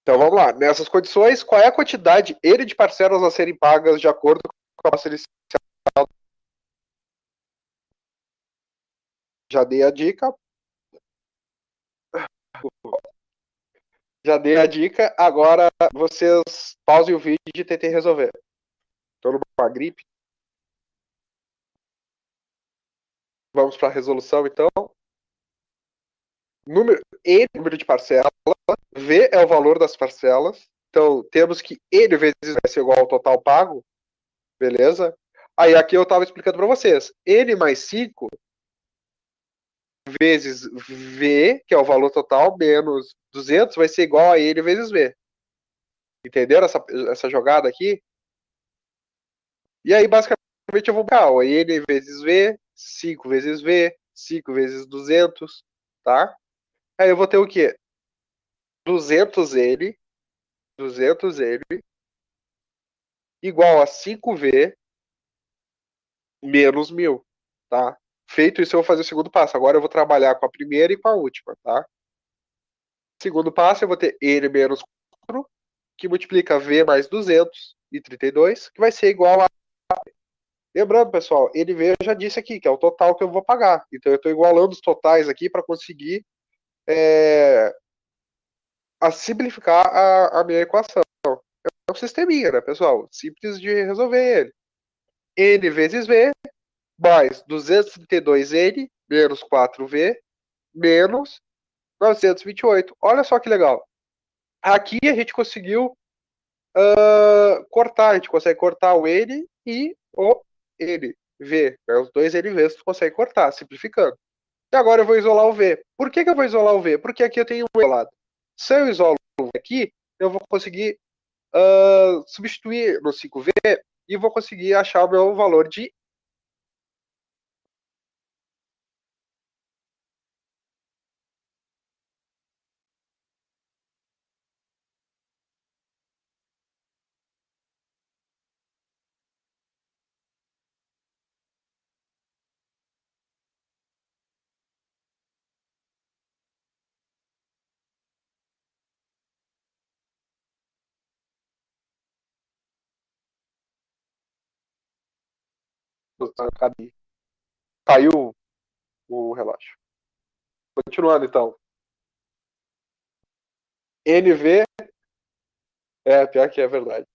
S1: Então vamos lá. Nessas condições, qual é a quantidade N de parcelas a serem pagas de acordo com a nossa inicial? Já dei a dica. Já dei a dica. Agora vocês pausem o vídeo e tentem resolver. Estou numa gripe. Vamos para a resolução, então. N número de parcelas. V é o valor das parcelas. Então, temos que N vezes vai ser igual ao total pago. Beleza? Aí, aqui eu estava explicando para vocês. N mais 5 vezes V, que é o valor total, menos 200, vai ser igual a N vezes V. Entenderam essa jogada aqui? E aí, basicamente, eu vou buscar o N vezes V, 5 vezes V, 5 vezes 200, tá? Aí eu vou ter o quê? 200N igual a 5V menos 1000, tá? Feito isso, eu vou fazer o segundo passo. Agora eu vou trabalhar com a primeira e com a última, tá? Segundo passo, eu vou ter N menos 4, que multiplica V mais 232, que vai ser igual a... Lembrando, pessoal, NV eu já disse aqui, que é o total que eu vou pagar. Então, eu estou igualando os totais aqui para conseguir simplificar a minha equação. É um sisteminha, né, pessoal? Simples de resolver ele. N vezes V mais 232N menos 4V menos 928. Olha só que legal. Aqui a gente conseguiu cortar. A gente consegue cortar o N e o N. V. Os dois NVs tu consegue cortar, simplificando. E agora eu vou isolar o V. Por que eu vou isolar o V? Porque aqui eu tenho um isolado. Se eu isolo o V aqui, eu vou conseguir substituir no 5V e vou conseguir achar o meu valor de caiu o relógio. Continuando então. NV pior que é verdade.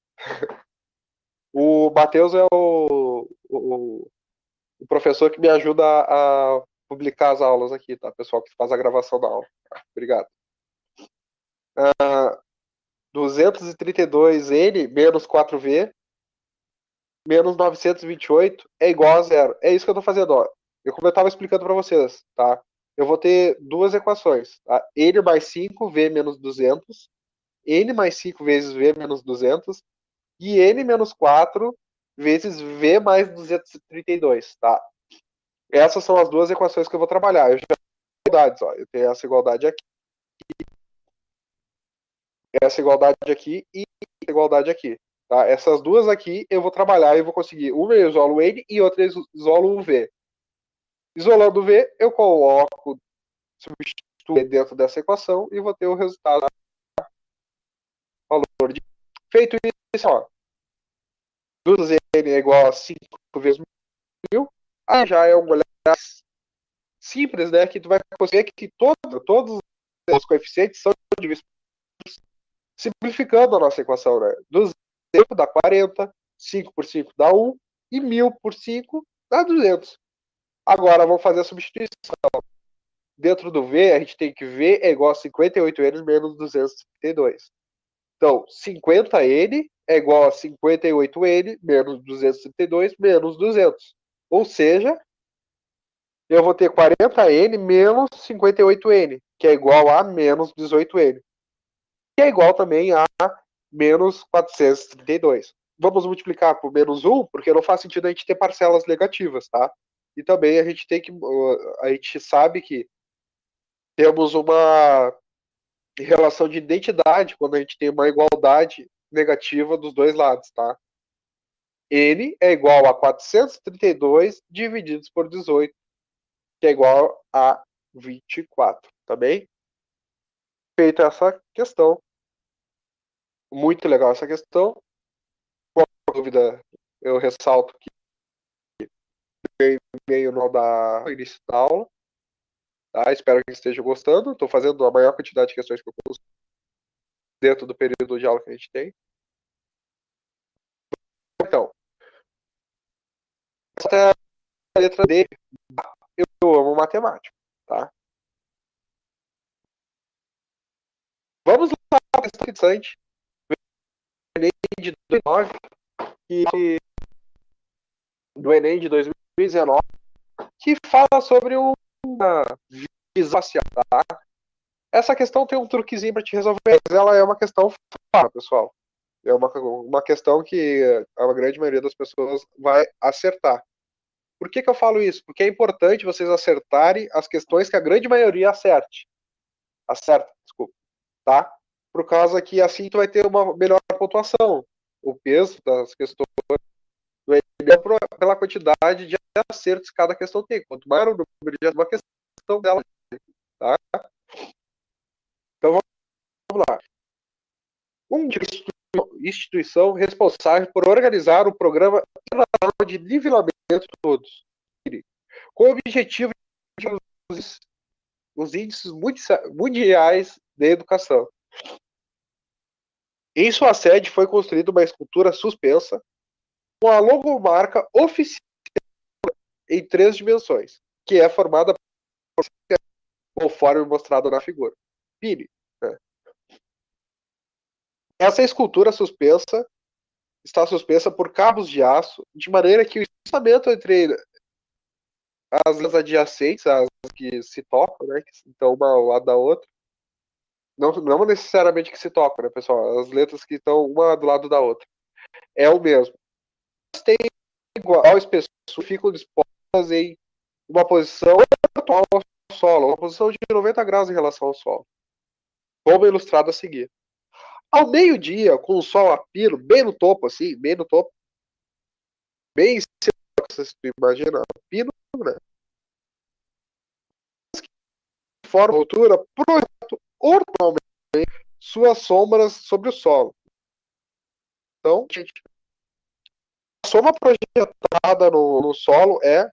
S1: O Matheus é o professor que me ajuda a publicar as aulas aqui, tá? Pessoal que faz a gravação da aula. Obrigado. 232N menos 4V menos 928 é igual a zero. É isso que eu tô fazendo, ó. Como eu estava explicando para vocês, tá? Eu vou ter duas equações, tá? N mais 5, V menos 200, N mais 5 vezes V menos 200, e N menos 4 vezes V mais 232, tá? Essas são as duas equações que eu vou trabalhar. Eu já tenho igualdades, ó. Eu tenho essa igualdade aqui e essa igualdade aqui. Tá? Essas duas aqui eu vou trabalhar e vou conseguir. Uma eu isolo N e outra eu isolo o V. Isolando o V, eu coloco, substituo dentro dessa equação e vou ter o resultado. Valor de... Feito isso, ó. 2N é igual a 5 vezes 1000. Aí já é uma olhada simples, né? Que tu vai conseguir que todos os coeficientes são divisíveis, simplificando a nossa equação, né? 200 dá 40, 5 por 5 dá 1 e 1000 por 5 dá 200. Agora vamos fazer a substituição. Dentro do V, a gente tem que V é igual a 58N menos 232. Então, 50N é igual a 58N menos 232 menos 200. Ou seja, eu vou ter 40N menos 58N, que é igual a menos 18N. Que é igual também a menos 432. Vamos multiplicar por menos 1, porque não faz sentido a gente ter parcelas negativas, tá? E também a gente tem que. A gente sabe que temos uma relação de identidade quando a gente tem uma igualdade negativa dos dois lados, tá? N é igual a 432 divididos por 18, que é igual a 24, tá bem? Feita essa questão, muito legal essa questão. Qualquer dúvida, eu ressalto que veio no início da aula. Tá? Espero que esteja gostando. Estou fazendo a maior quantidade de questões que eu consigo dentro do período de aula que a gente tem. Então, essa é a letra D. Eu amo matemática. Tá? Vamos lá para a questão interessante. Do Enem de 2009, do Enem de 2019, que fala sobre uma visão racial, tá? Essa questão tem um truquezinho para te resolver, mas ela é uma questão fácil, pessoal. É uma questão que a grande maioria das pessoas vai acertar. Por que eu falo isso? Porque é importante vocês acertarem as questões que a grande maioria acerte. Acerta, desculpa. Tá? Por causa que assim tu vai ter uma melhor pontuação. O peso das questões do Enem pela quantidade de acertos que cada questão tem. Quanto maior o número de uma questão dela, tá? Então vamos lá. Uma instituição responsável por organizar o programa de nivelamento de todos, com o objetivo de os índices mundiais de educação. Em sua sede foi construída uma escultura suspensa com a logomarca oficial em 3 dimensões, que é formada conforme mostrado na figura. Pire. Né? Essa escultura suspensa está suspensa por cabos de aço, de maneira que o espaçamento entre as linhas adjacentes, as que se tocam, né, que estão uma ao lado da outra, não necessariamente que se tocam, né, pessoal? As letras que estão uma do lado da outra. É o mesmo. Elas têm igual espessura, ficam dispostas em uma posição atual ao solo, uma posição de 90 graus em relação ao solo. Como ilustrado a seguir. Ao meio-dia, com o sol a pino, bem no topo, assim, bem no topo, bem em cima, você imagina, pino, né? Forma a altura, projeto ortogonalmente suas sombras sobre o solo. Então, gente, a sombra projetada no solo é.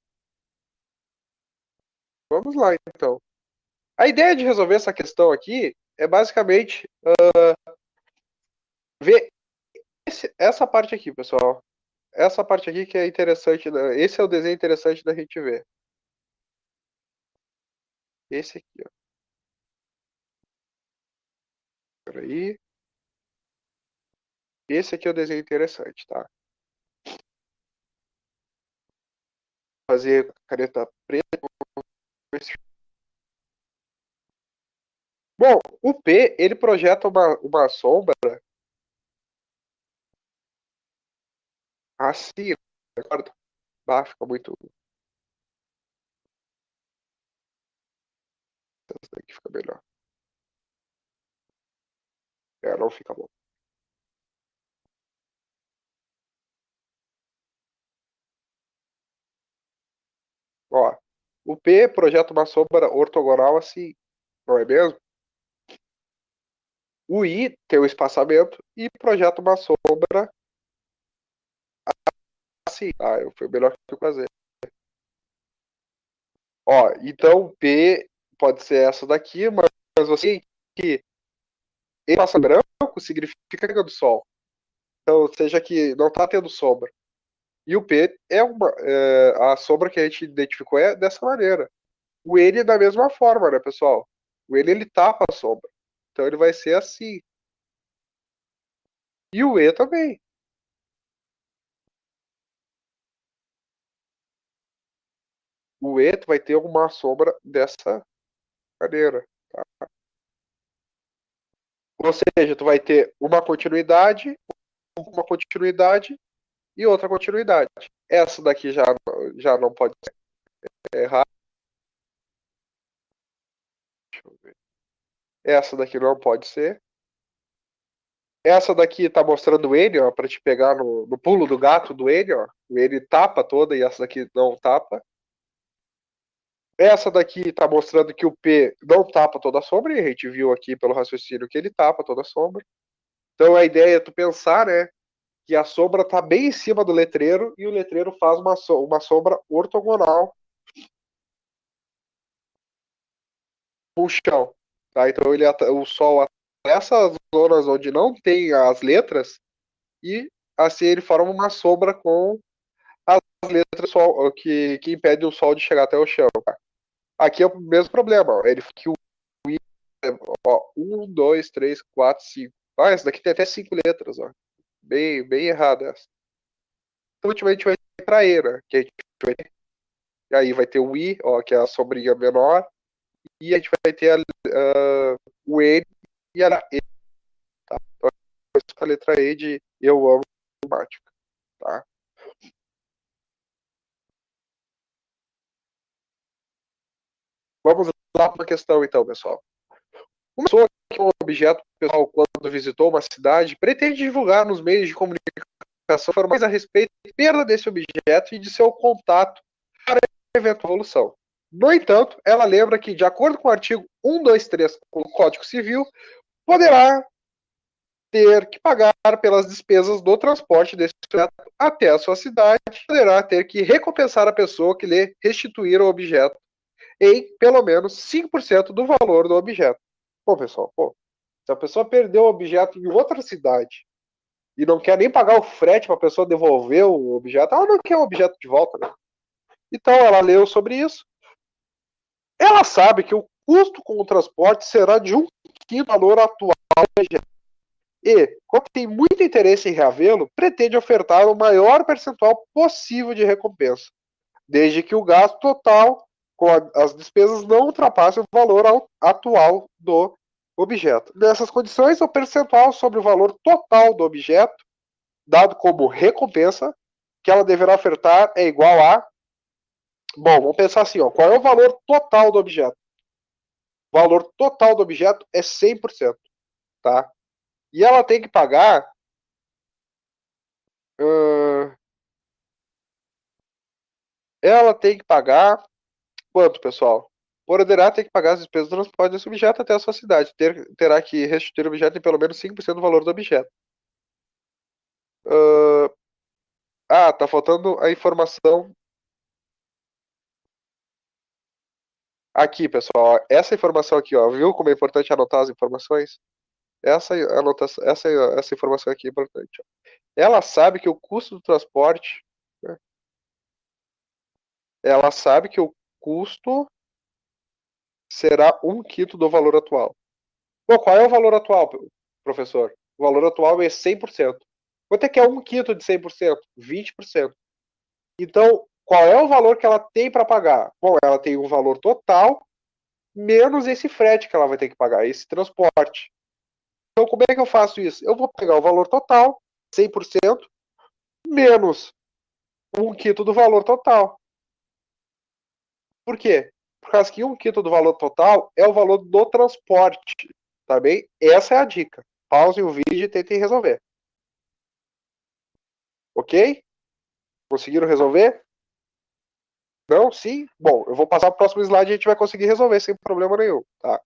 S1: Vamos lá, então. A ideia de resolver essa questão aqui é basicamente ver essa parte aqui, pessoal. Essa parte aqui que é interessante. Esse é o desenho interessante da gente ver. Esse aqui, ó. Peraí. Esse aqui é o desenho interessante, tá? Vou fazer caneta preta. Bom, o P, ele projeta uma sombra assim, concorda? Ah, fica muito. Essa daqui fica melhor. É, não fica bom. Ó, o P projeta uma sombra ortogonal assim, não é mesmo? O I tem o espaçamento e projeta uma sombra assim. Ah, foi melhor que eu fazer. Ó, então P pode ser essa daqui, mas você que ele passa branco significa que é do Sol. Então, seja que não está tendo sombra. E o P é a sombra que a gente identificou é dessa maneira. O N da mesma forma, né, pessoal? O N ele tapa a sombra. Então ele vai ser assim. E o E também. O E vai ter uma sombra dessa maneira. Tá? Ou seja, tu vai ter uma continuidade e outra continuidade. Essa daqui já não pode ser errada. Deixa eu ver. Essa daqui não pode ser. Essa daqui tá mostrando o N, ó, pra te pegar no pulo do gato do N, ó. O N tapa toda e essa daqui não tapa. Essa daqui tá mostrando que o P não tapa toda a sombra, e a gente viu aqui pelo raciocínio que ele tapa toda a sombra. Então a ideia é tu pensar, né, que a sombra tá bem em cima do letreiro e o letreiro faz uma sombra ortogonal com o chão. Tá? Então o sol nessas zonas onde não tem as letras e assim ele forma uma sombra com as letras que impedem o sol de chegar até o chão. Tá? Aqui é o mesmo problema. Ó. Ele que o I, ó, 1, 2, 3, 4, 5. Ah, essa daqui tem até 5 letras, ó. Bem errada essa. Então, ultimamente vai ter pra E, né? Que a gente vai ter. E aí vai ter o I, ó, que é a sombrinha menor. E a gente vai ter o N e a E. Tá? Então, a letra E de eu amo matemática. Tá? Vamos lá para a questão, então, pessoal. Uma pessoa que é um objeto pessoal, quando visitou uma cidade, pretende divulgar nos meios de comunicação informações a respeito da perda desse objeto e de seu contato para a eventual evolução. No entanto, ela lembra que, de acordo com o artigo 123 do Código Civil, poderá ter que pagar pelas despesas do transporte desse objeto até a sua cidade, poderá ter que recompensar a pessoa que lhe restituir o objeto em pelo menos 5% do valor do objeto. Pô, pessoal, se a pessoa perdeu o objeto em outra cidade e não quer nem pagar o frete para a pessoa devolver o objeto, ela não quer o objeto de volta, né? Então ela leu sobre isso. Ela sabe que o custo com o transporte será de 1/5 do valor atual do objeto. E, como tem muito interesse em reavê-lo, pretende ofertar o maior percentual possível de recompensa, desde que o gasto total com as despesas não ultrapasse o valor atual do objeto. Nessas condições, o percentual sobre o valor total do objeto, dado como recompensa, que ela deverá ofertar é igual a... Bom, vamos pensar assim, ó, qual é o valor total do objeto? O valor total do objeto é 100%, tá? E ela tem que pagar... ela tem que pagar... Quanto, pessoal? Poderá ter que pagar as despesas do transporte desse objeto até a sua cidade. Terá que restituir o objeto em pelo menos 5% do valor do objeto. Tá faltando a informação aqui, pessoal. Essa informação aqui, ó. Viu como é importante anotar as informações? Essa informação aqui é importante. Ó. Ela sabe que o custo do transporte... Né? Ela sabe que o custo será 1/5 do valor atual. Bom, qual é o valor atual, professor? O valor atual é 100%. Quanto é que é 1/5 de 100%? 20%. Então, qual é o valor que ela tem para pagar? Bom, ela tem um valor total menos esse frete que ela vai ter que pagar, esse transporte. Então, como é que eu faço isso? Eu vou pegar o valor total, 100%, menos 1/5 do valor total. Por quê? Por causa que 1/5 do valor total é o valor do transporte, tá bem? Essa é a dica. Pausem o vídeo e tentem resolver. Ok? Conseguiram resolver? Não? Sim? Bom, eu vou passar para o próximo slide e a gente vai conseguir resolver sem problema nenhum, tá?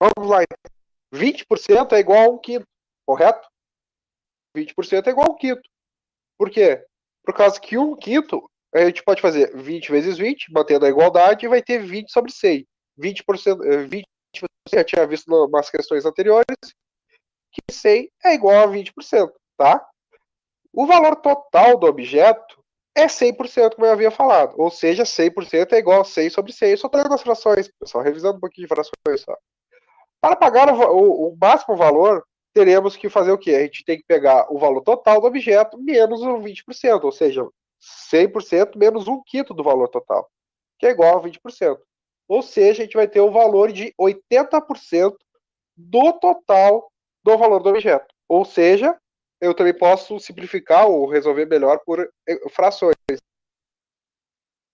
S1: Vamos lá. 20% é igual a 1/5, correto? 20% é igual a 1/5. Por quê? Por causa que 1/5, a gente pode fazer 20 vezes 20, mantendo a igualdade, e vai ter 20 sobre 100. 20%, 20 já tinha visto em umas questões anteriores, que 100 é igual a 20%, tá? O valor total do objeto é 100%, como eu havia falado. Ou seja, 100% é igual a 100 sobre 100. Eu só estou olhando as frações, pessoal, revisando um pouquinho de frações só. Para pagar o máximo valor, teremos que fazer o quê? A gente tem que pegar o valor total do objeto menos o 20%, ou seja, 100% menos 1/5 do valor total, que é igual a 20%. Ou seja, a gente vai ter o valor de 80% do total do valor do objeto. Ou seja, eu também posso simplificar ou resolver melhor por frações.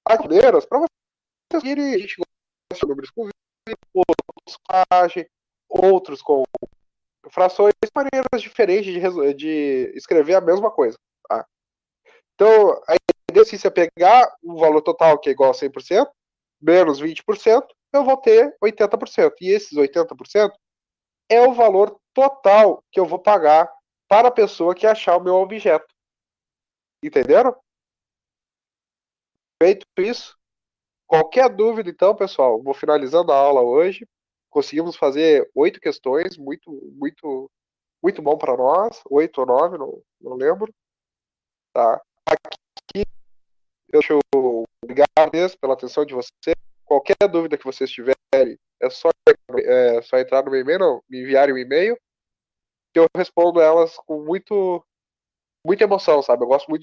S1: As maneiras, para vocês conseguirem, a gente gosta de números com outros com margem, outros com frações, maneiras diferentes de escrever a mesma coisa. Tá? Então, a ideia é pegar o valor total, que é igual a 100%, menos 20%, eu vou ter 80%. E esses 80% é o valor total que eu vou pagar para a pessoa que achar o meu objeto. Entenderam? Feito isso, qualquer dúvida, então, pessoal, vou finalizando a aula hoje. Conseguimos fazer 8 questões, muito bom para nós. 8 ou 9, não lembro. Tá. Aqui eu deixo obrigado mesmo pela atenção de vocês. Qualquer dúvida que vocês tiverem, é só entrar no meu e-mail, não, me enviarem um e-mail, que eu respondo elas com muita emoção, sabe? Eu gosto muito